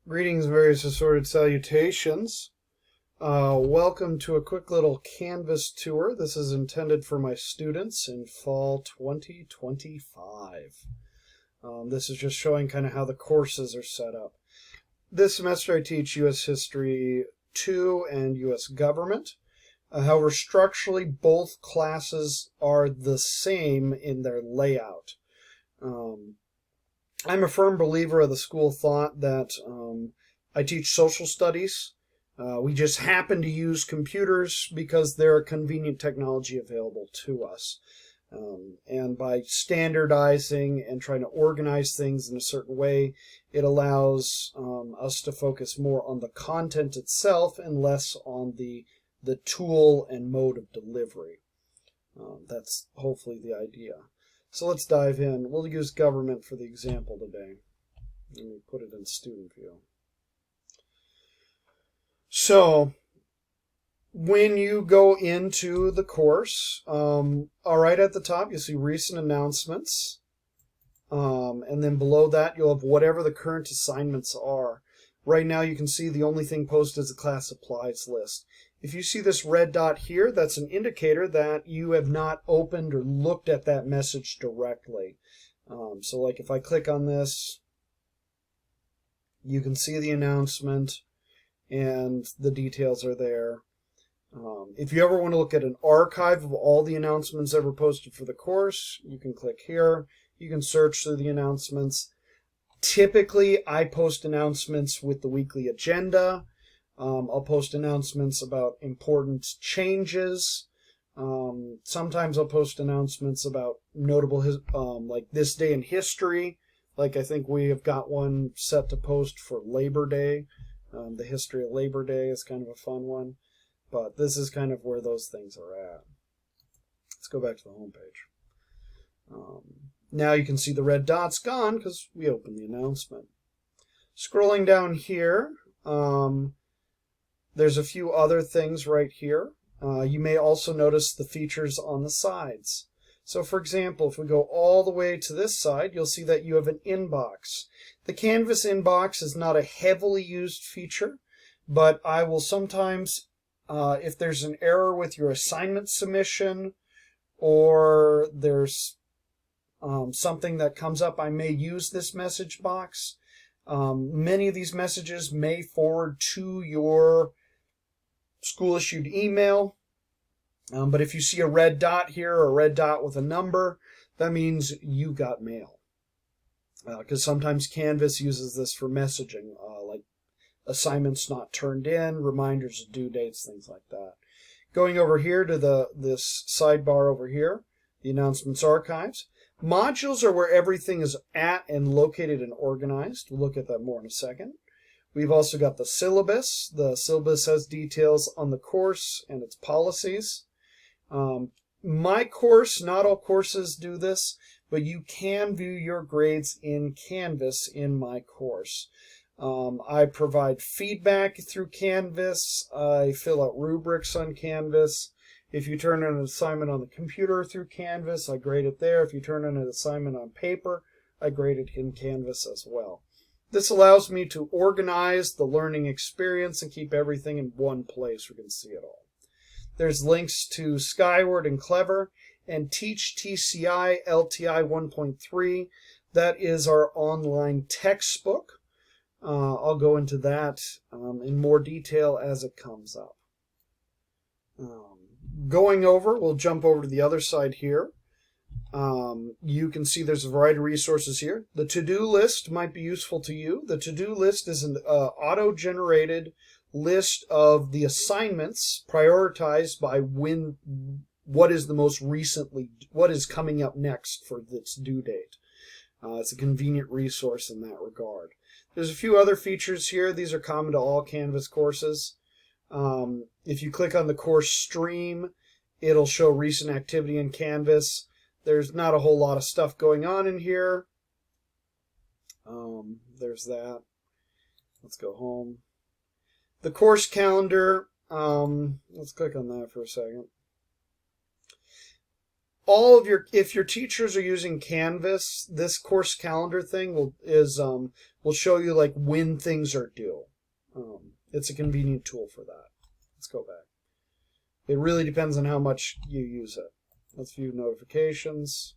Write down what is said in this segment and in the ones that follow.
Greetings and various assorted salutations. Welcome to a quick little Canvas tour. This is intended for my students in fall 2025. This is just showing kind of how the courses are set up. This semester I teach U.S. History 2 and U.S. Government. However, structurally both classes are the same in their layout. I'm a firm believer of the school of thought that I teach social studies. We just happen to use computers because they're a convenient technology available to us. And by standardizing and trying to organize things in a certain way, it allows us to focus more on the content itself and less on the tool and mode of delivery. That's hopefully the idea. So let's dive in. We'll use government for the example today. Let me put it in student view. So when you go into the course, right at the top you'll see recent announcements. And then below that you'll have whatever the current assignments are. Right now you can see the only thing posted is the class supplies list. If you see this red dot here, that's an indicator that you have not opened or looked at that message directly. So like if I click on this, you can see the announcement and the details are there. If you ever want to look at an archive of all the announcements ever posted for the course, you can click here. You can search through the announcements. Typically, I post announcements with the weekly agenda. I'll post announcements about important changes. Sometimes I'll post announcements about notable, like this day in history. Like I think we have got one set to post for Labor Day. The history of Labor Day is kind of a fun one. But this is kind of where those things are at. Let's go back to the home page. Now you can see the red dot's gone because we opened the announcement. Scrolling down here, there's a few other things right here. You may also notice the features on the sides. So for example, if we go all the way to this side, you'll see that you have an inbox. The Canvas inbox is not a heavily used feature, but I will sometimes, if there's an error with your assignment submission or there's something that comes up, I may use this message box. Many of these messages may forward to your school-issued email, but if you see a red dot here or a red dot with a number, that means you got mail. Because sometimes Canvas uses this for messaging, like assignments not turned in, reminders of due dates, things like that. Going over here to this sidebar over here, the announcements archives. Modules are where everything is at and located and organized. We'll look at that more in a second. We've also got the syllabus. The syllabus has details on the course and its policies. My course, not all courses do this, but you can view your grades in Canvas in my course. I provide feedback through Canvas. I fill out rubrics on Canvas. If you turn in an assignment on the computer through Canvas, I grade it there. If you turn in an assignment on paper, I grade it in Canvas as well. This allows me to organize the learning experience and keep everything in one place where you can see it all. There's links to Skyward and Clever and Teach TCI LTI 1.3. That is our online textbook. I'll go into that in more detail as it comes up. We'll jump over to the other side here. You can see there's a variety of resources here. The to-do list might be useful to you. The to-do list is an auto-generated list of the assignments prioritized by what is the most recently, what is coming up next for its due date. It's a convenient resource in that regard. There's a few other features here. These are common to all Canvas courses. If you click on the course stream, it'll show recent activity in Canvas. There's not a whole lot of stuff going on in here. There's that. Let's go home. The course calendar, let's click on that for a second. if your teachers are using Canvas, this course calendar thing will show you like when things are due. It's a convenient tool for that. Let's go back. It really depends on how much you use it. Let's view notifications.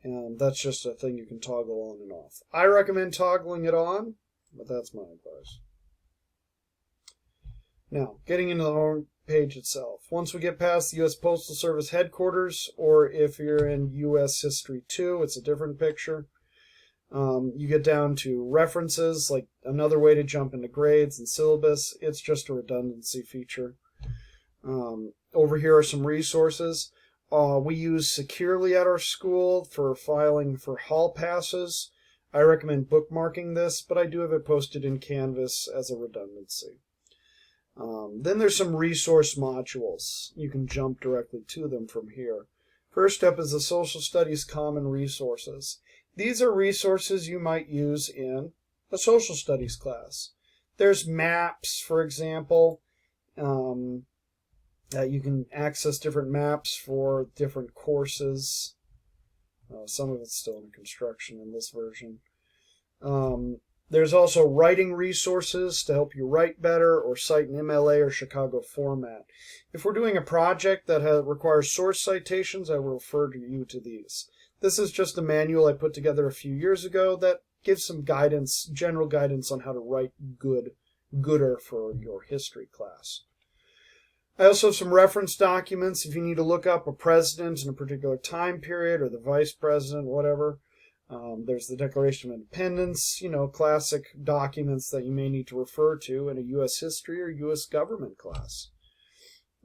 And that's just a thing you can toggle on and off. I recommend toggling it on, but that's my advice. Now, getting into the home page itself. Once we get past the U.S. Postal Service headquarters, or if you're in U.S. History 2, it's a different picture. You get down to references, like another way to jump into grades and syllabus. It's just a redundancy feature. Over here are some resources. We use Securely at our school for filing for hall passes. I recommend bookmarking this, but I do have it posted in Canvas as a redundancy. Then there's some resource modules. You can jump directly to them from here. First up is the Social Studies Common Resources. These are resources you might use in a social studies class. There's maps, for example. You can access different maps for different courses. Some of it's still in construction in this version. There's also writing resources to help you write better or cite in MLA or Chicago format. If we're doing a project that requires source citations, I will refer you to these. This is just a manual I put together a few years ago that gives some guidance, general guidance on how to write gooder for your history class. I also have some reference documents if you need to look up a president in a particular time period or the vice president, whatever. There's the Declaration of Independence, classic documents that you may need to refer to in a U.S. history or U.S. government class.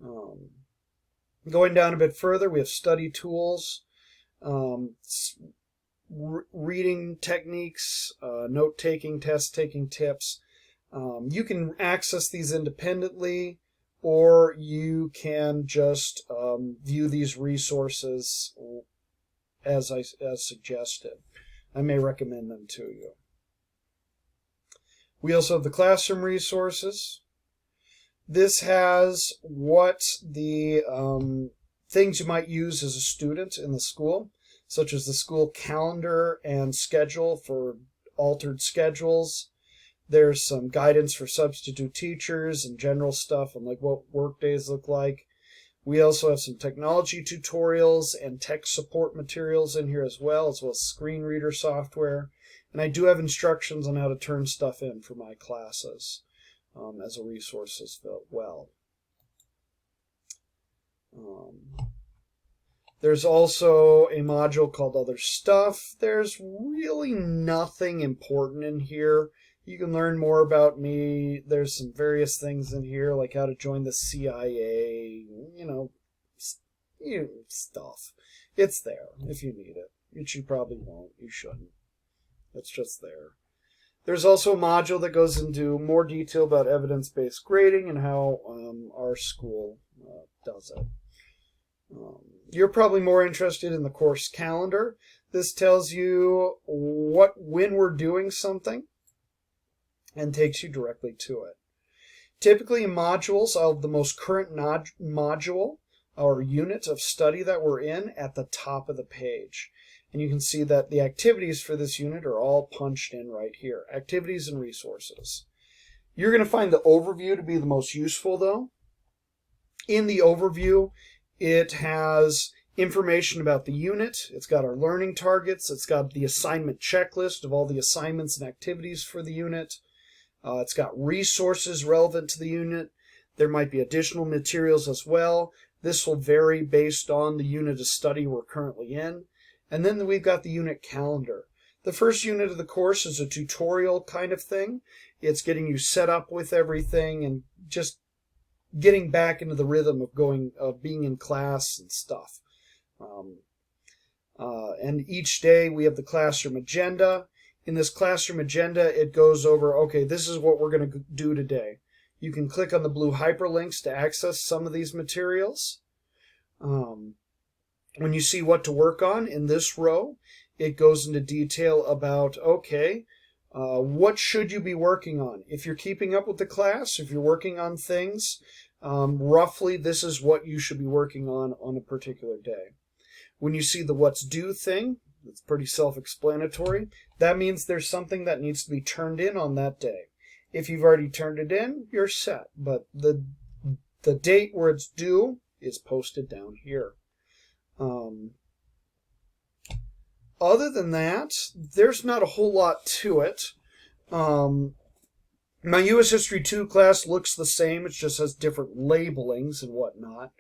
Going down a bit further, we have study tools, reading techniques, note-taking, test-taking tips. You can access these independently, or you can just view these resources as suggested. I may recommend them to you. We also have the classroom resources. This has what the things you might use as a student in the school, such as the school calendar and schedule for altered schedules. There's some guidance for substitute teachers and general stuff on like what work days look like. We also have some technology tutorials and tech support materials in here as well as screen reader software. And I do have instructions on how to turn stuff in for my classes as a resource as well. There's also a module called Other Stuff. There's really nothing important in here. You can learn more about me. There's some various things in here, like how to join the CIA, stuff. It's there if you need it. You probably won't. You shouldn't. It's just there. There's also a module that goes into more detail about evidence-based grading and how our school does it. You're probably more interested in the course calendar. This tells you when we're doing something and takes you directly to it. Typically in modules, I'll have the most current module or unit of study that we're in at the top of the page. And you can see that the activities for this unit are all punched in right here. Activities and resources. You're going to find the overview to be the most useful though. In the overview, it has information about the unit. It's got our learning targets. It's got the assignment checklist of all the assignments and activities for the unit. It's got resources relevant to the unit. There might be additional materials as well. This will vary based on the unit of study we're currently in. And then we've got the unit calendar. The first unit of the course is a tutorial kind of thing. It's getting you set up with everything and just getting back into the rhythm of being in class and stuff. And each day we have the classroom agenda. In this classroom agenda, it goes over, okay, this is what we're going to do today. You can click on the blue hyperlinks to access some of these materials. When you see what to work on in this row, it goes into detail about, okay, what should you be working on? If you're keeping up with the class, if you're working on things, roughly this is what you should be working on a particular day. When you see the what's due thing, it's pretty self-explanatory. That means there's something that needs to be turned in on that day. If you've already turned it in, you're set. But the date where it's due is posted down here. Other than that, there's not a whole lot to it. My U.S. History 2 class looks the same. It just has different labelings and whatnot.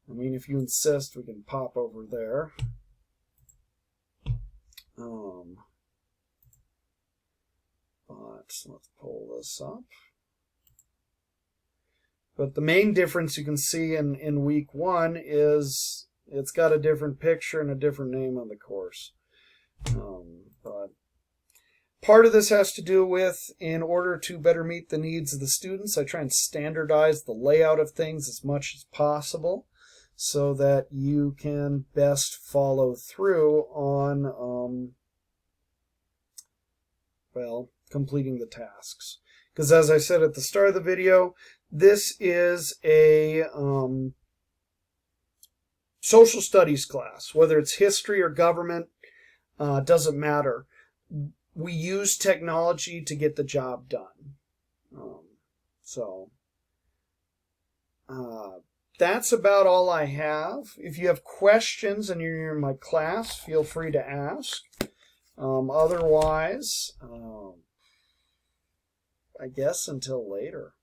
I mean, if you insist, we can pop over there. But let's pull this up. But the main difference you can see in week 1 is it's got a different picture and a different name on the course. But part of this has to do with, in order to better meet the needs of the students, I try and standardize the layout of things as much as possible so that you can best follow through on, well, completing the tasks. Because as I said at the start of the video, this is a social studies class. Whether it's history or government, doesn't matter. We use technology to get the job done. That's about all I have. If you have questions and you're in my class, feel free to ask. Otherwise, I guess until later.